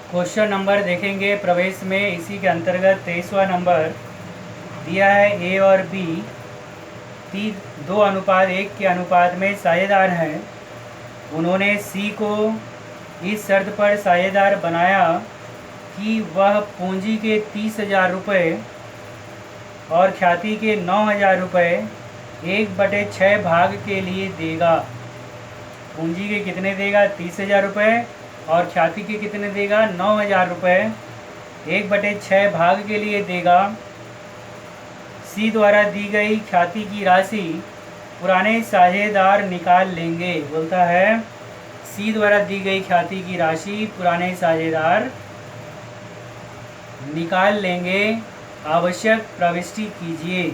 Question number देखेंगे प्रवेश में। इसी के अंतर्गत 23वां नंबर दिया है ए और बी 2:1 के अनुपात में साझेदार हैं। उन्होंने सी को इस शर्त पर साझेदार बनाया कि वह पूंजी के 30,000 रुपये और ख्याति के 9,000 रुपये 1/6 भाग के लिए देगा। पूंजी के कितने देगा? 30,000 रुपये और ख्याति के कितने देगा? 9,000 रुपये 1/6 भाग के लिए देगा। सी द्वारा दी गई ख्याति की राशि पुराने साझेदार निकाल लेंगे। बोलता है सी द्वारा दी गई ख्याति की राशि पुराने साझेदार निकाल लेंगे, आवश्यक प्रविष्टि कीजिए।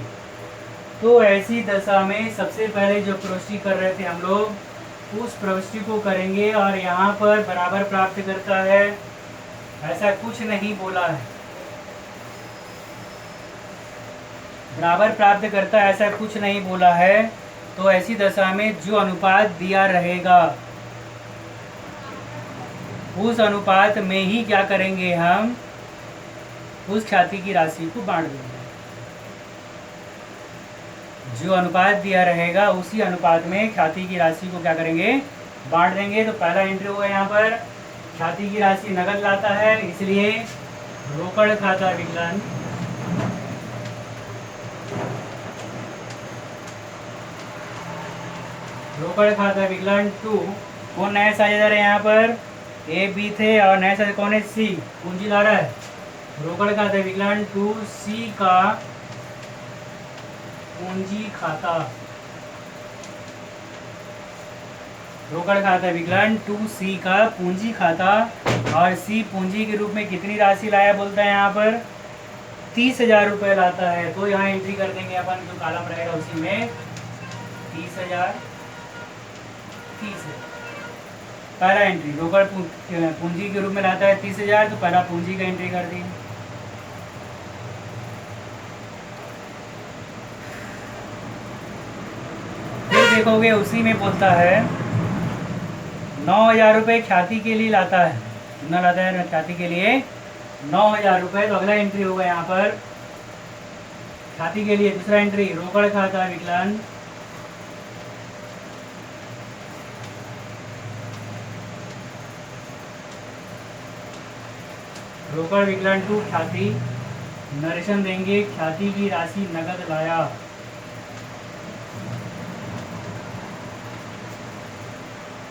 तो ऐसी दशा में सबसे पहले जो प्रविष्टि कर रहे थे हम लोग उस प्रविष्टि को करेंगे। और यहाँ पर बराबर प्राप्त करता है, ऐसा कुछ नहीं बोला है। बराबर प्राप्त करता है ऐसा कुछ नहीं बोला है। तो ऐसी दशा में जो अनुपात दिया रहेगा उस अनुपात में ही क्या करेंगे, हम उस ख्याति की राशि को बांट देंगे। जो अनुपात दिया रहेगा उसी अनुपात में ख्याति की राशि को क्या करेंगे, बांट देंगे। तो पहला एंट्री हुआ यहाँ पर ख्याति की राशि नगद लाता है, इसलिए रोकड़ खाता विकलन रोकड़ खाता विकलन 2। कौन नया साझेदार है यहाँ पर? ए बी थे और नया साझेदार कौन है? सी। पूंजी ला रहा है। रोकड़ खाता विकलन 2 सी का पूंजी खाता। रोकड़ खाता विकलन 2C का पूंजी खाता। और सी पूंजी के रूप में कितनी राशि लाया बोलता है यहाँ पर? 30,000 रुपये लाता है। तो यहाँ एंट्री कर देंगे अपन, जो कॉलम रहेगा उसी में 30,000 30 है। पहला एंट्री रोकड़ पूंजी के रूप में लाता है 30,000, तो पहला पूंजी का एंट्री कर दी। फिर देखोगे उसी में बोलता है 9,000 रुपये ख्याति के लिए लाता है। कितना लाता है ख्याति के लिए? 9,000 रुपये। तो अगला एंट्री होगा यहाँ पर ख्याति के लिए। दूसरा एंट्री रोकड़ खाता विकलन रोकड़ विकलन 2 ख्याति। नरेशन देंगे ख्याति की राशि नगद लाया।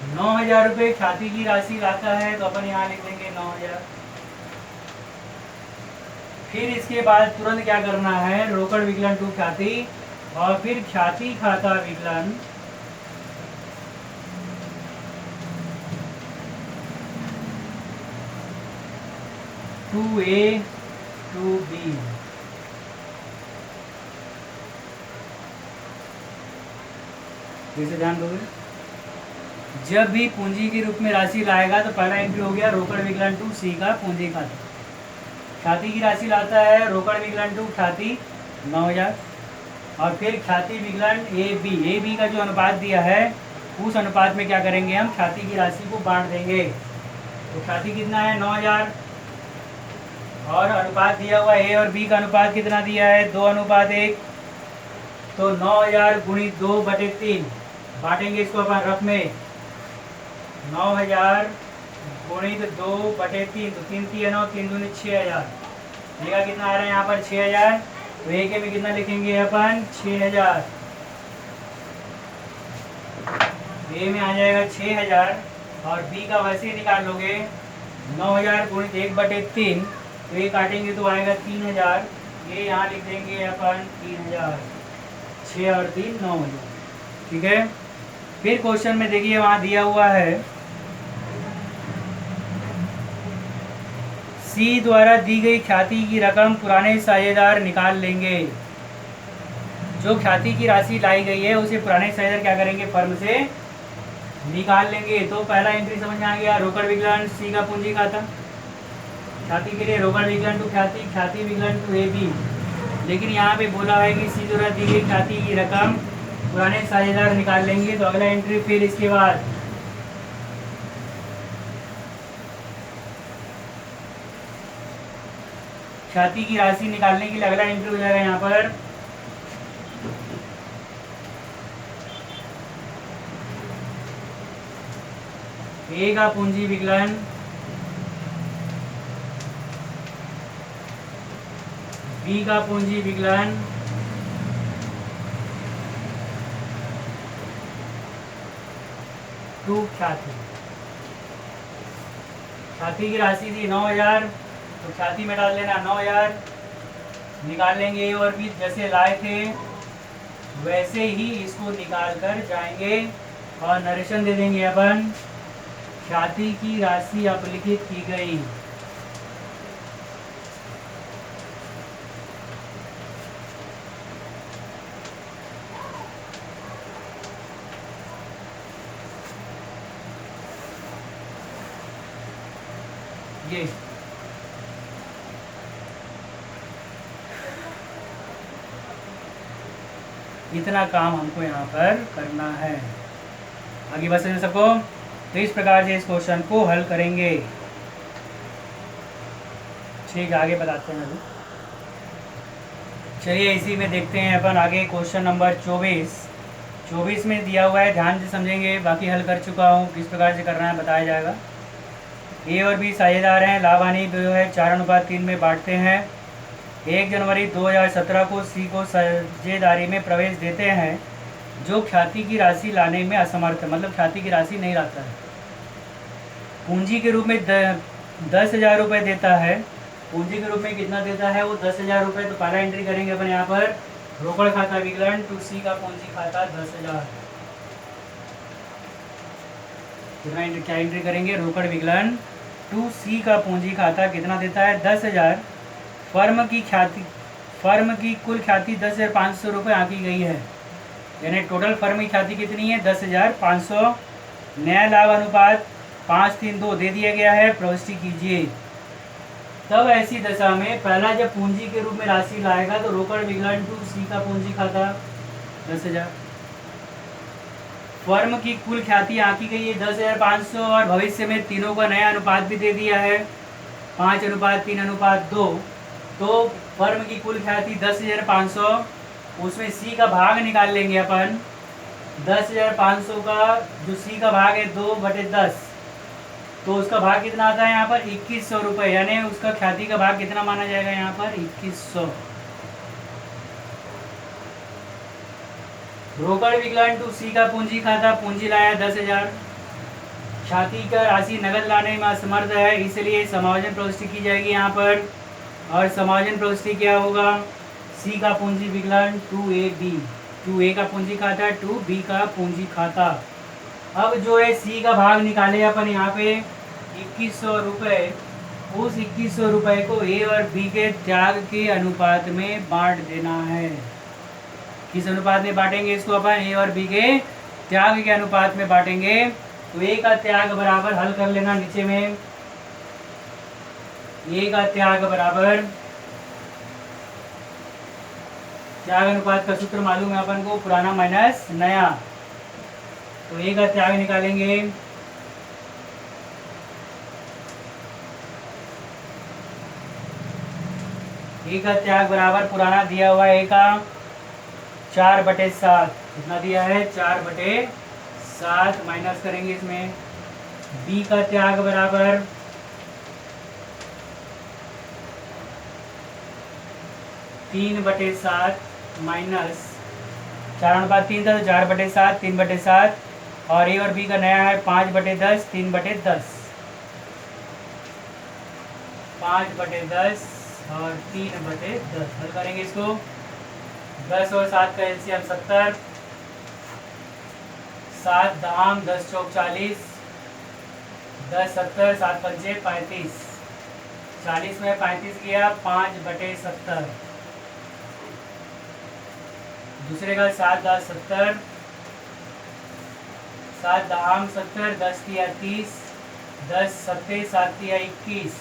नौ 9,000 रुपये ख्याति की राशि लाता है, तो अपन यहाँ लिख देंगे 9,000। फिर इसके बाद तुरंत क्या करना है, रोकड़ विकलन 2 ख्याति और फिर ख्याति खाता विकलन 2A 2B। इसे ध्यान दोगे, जब भी पूंजी के रूप में राशि लाएगा तो पहला एंट्री हो गया रोकड़ विकलन 2C का पूंजी खाता। ख्याति की राशि लाता है रोकड़ विकलन 2 ख्याति 9,000 और फिर ख्याति विकलन ए बी का जो अनुपात दिया है उस अनुपात में क्या करेंगे, हम ख्याति की राशि को बांट देंगे। तो ख्याति कितना है? 9,000 और अनुपात दिया हुआ ए और बी का अनुपात कितना दिया है? 2:1। तो 9,000 गुणित 2/3 बांटेंगे इसको अपन रफ में। 9,000 गुणित 2/3 तो 3 3 9 3 दूनी 6,000। देगा कितना आ रहा है यहाँ पर? 6,000। तो ए के में कितना लिखेंगे अपन? 6,000। ए में आ जाएगा 6,000 और बी का वैसे ही निकाल लोगे 9,000 गुणित 1/3 तो ये काटेंगे तो आएगा 3,000। ये यहाँ लिख देंगे अपन 3,000। 6 और 3 9,000। ठीक है। फिर क्वेश्चन में देखिए वहाँ दिया हुआ है सी द्वारा दी गई ख्याति की रकम पुराने साझेदार निकाल लेंगे। जो ख्याति की राशि लाई गई है उसे पुराने साझेदार क्या करेंगे, फर्म से निकाल लेंगे। तो पहला एंट्री समझ में आ गया, रोकड़ विकलन सी का पूंजी खाता। ख्याति के लिए रोकड़ विकलन 2 ख्याति, ख्याति विकलन 2 AB। लेकिन यहाँ पे बोला है कि सी द्वारा दी गई ख्याति की रकम पुराने साझेदार निकाल लेंगे। तो अगला एंट्री फिर इसके बाद ख्याति की राशि निकालने के लिए अगला एंट्री हो जाएगा यहाँ पर ए का पूंजी विकलन बी का पूंजी विकलन टू ख्याति। ख्याति की राशि थी 9000, तो ख्याति में डाल लेना 9000, निकाल लेंगे ए और बी जैसे लाए थे वैसे ही इसको निकाल कर जाएंगे और नरेशन दे देंगे अपन। ख्याति की राशि अपलिखित की गई। ये इतना काम हमको यहाँ पर करना है। आगे बस सबको, तो इस प्रकार से इस क्वेश्चन को हल करेंगे। ठीक है, आगे बताते हैं अभी। चलिए इसी में देखते हैं अपन आगे क्वेश्चन नंबर 24 में दिया हुआ है, ध्यान से समझेंगे। बाकी हल कर चुका हूँ, किस प्रकार से करना है बताया जाएगा। ए और बी साझेदार हैं, लाभ हानि जो है 4:3 में बांटते हैं। 1 जनवरी 2017 को सी को साझेदारी में प्रवेश देते हैं जो ख्याति की राशि लाने में असमर्थ है, मतलब ख्याति की राशि नहीं लाता है। पूंजी के रूप में 10,000 रुपये देता है। पूंजी के रूप में कितना देता है वो 10,000 रुपये। तो पहला एंट्री करेंगे अपन यहाँ पर रोकड़ खाता विकलन टू सी का पूंजी खाता 10,000। क्या एंट्री करेंगे, रोकड़ विकलन टू सी का पूंजी खाता कितना देता है 10,000। फर्म की कुल ख्याति 10,500 रुपये आंकी गई है, यानी टोटल फर्म की ख्याति कितनी है 10,500। नया लाभ अनुपात 5:3:2 दे दिया गया है, प्रविष्टि कीजिए। तब ऐसी दशा में पहला जब पूंजी के रूप में राशि लाएगा तो रोकड़ विकलन टू सी का पूंजी खाता 10,000। फर्म की कुल ख्याति आंकी गई है 10,500 और भविष्य में तीनों का नया अनुपात भी दे दिया है 5:3:2। तो फर्म की कुल ख्याति 10,500, उसमें सी का भाग निकाल लेंगे अपन। 10,500 का जो सी का भाग है 2/10, तो उसका भाग कितना आता है यहाँ पर 2,100 रुपये, यानी उसका ख्याति का भाग कितना माना जाएगा यहाँ पर 2,100। रोकड़ विकलन टू सी का पूंजी खाता, पूंजी लाया 10,000। ख्याति का राशि नगद लाने में असमर्थ है, इसलिए समायोजन प्रविष्टि की जाएगी यहाँ पर। और समायोजन प्रविष्टि क्या होगा, सी का पूंजी विकलन टू ए बी, टू ए का पूंजी खाता टू बी का पूंजी खाता। अब जो है सी का भाग निकाले अपन यहाँ पे 2,100 रुपये। उस 2,100 रुपये को ए और बी के त्याग के अनुपात में बांट देना है। किस अनुपात में बांटेंगे इसको अपन, ए और बी के त्याग के अनुपात में बांटेंगे। तो ए का त्याग बराबर, हल कर लेना नीचे में, ए का त्याग बराबर, त्याग अनुपात का सूत्र मालूम है अपन को, पुराना माइनस नया। तो ए का त्याग निकालेंगे, ए का त्याग बराबर पुराना दिया हुआ है ए का 4/7, कितना दिया है 4/7, माइनस करेंगे इसमें। बी का त्याग बराबर 3/7 माइनस 4:3 था तो 4/7, 3/7, और ए और बी का नया है 5/10, 3/10, 5/10 और 3/10। हल करेंगे इसको, 10 और 7 का एलसीएम 70, 7 दाम 10 चौक 40, 10 70, 7 पंचे 35, 40 में 35 गया 5/70। दूसरे का 7 10 70, 7 दाम 70, 10 तिया 30, 10 7 7 तिया 21,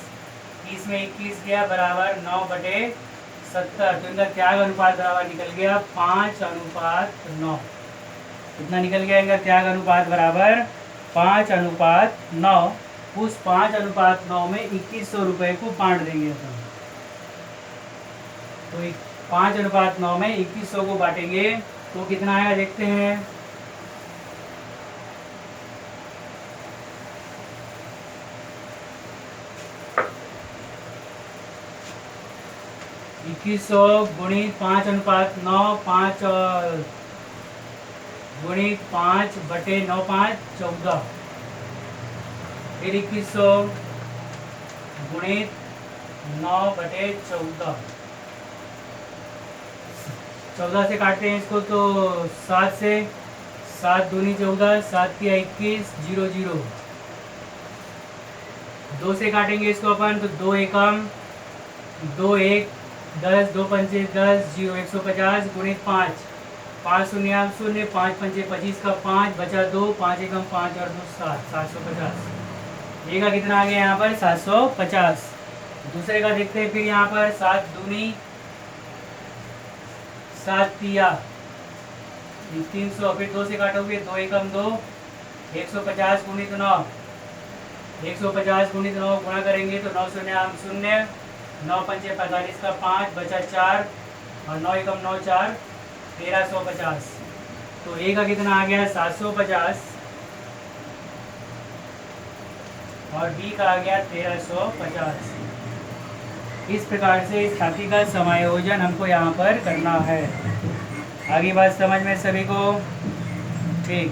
30 में 21 गया बराबर 9/70। तो इनका त्याग अनुपात बराबर निकल गया 5:9। कितना निकल गया इनका त्याग अनुपात बराबर 5:9। उस 5:9 में 2,100 रुपये को बांट देंगे अपन। तो 5:9 में 2100 को बांटेंगे तो कितना आएगा देखते हैं। 2100 गुणित 5:9, 5 गुणित 5/9, 5 14। फिर 2100 गुणित 9/14। 14 से काटते हैं इसको तो 7 से, 7 दूनी 14, 7 तिया 21, 0 0। 2 से काटेंगे इसको अपन तो 2 एकम 2 1 10, 2 पंचे 10, 0 150 गुणित 5, 5 शून्य 0, 5 पंचे 25 का 5 बचा 2, 5 एकम 5 और 2 7, 750। ये का कितना आ गया यहाँ पर 750। दूसरे का देखते हैं फिर यहाँ पर 7 दूनी 7 तिया 300। फिर 2 से काटोगे 2 एकम 2, 150 गुणित 9, 150 गुणित 9 गुणा करेंगे तो 9 शून्य 0, 9 पंचे 45 का 5 बचा 4 और 9 एकम 9 4, 1350। तो ए का कितना आ गया 750 और बी का आ गया 1350। इस प्रकार से इस खाते का समायोजन हमको यहाँ पर करना है। आगे बात समझ में सभी को? ठीक।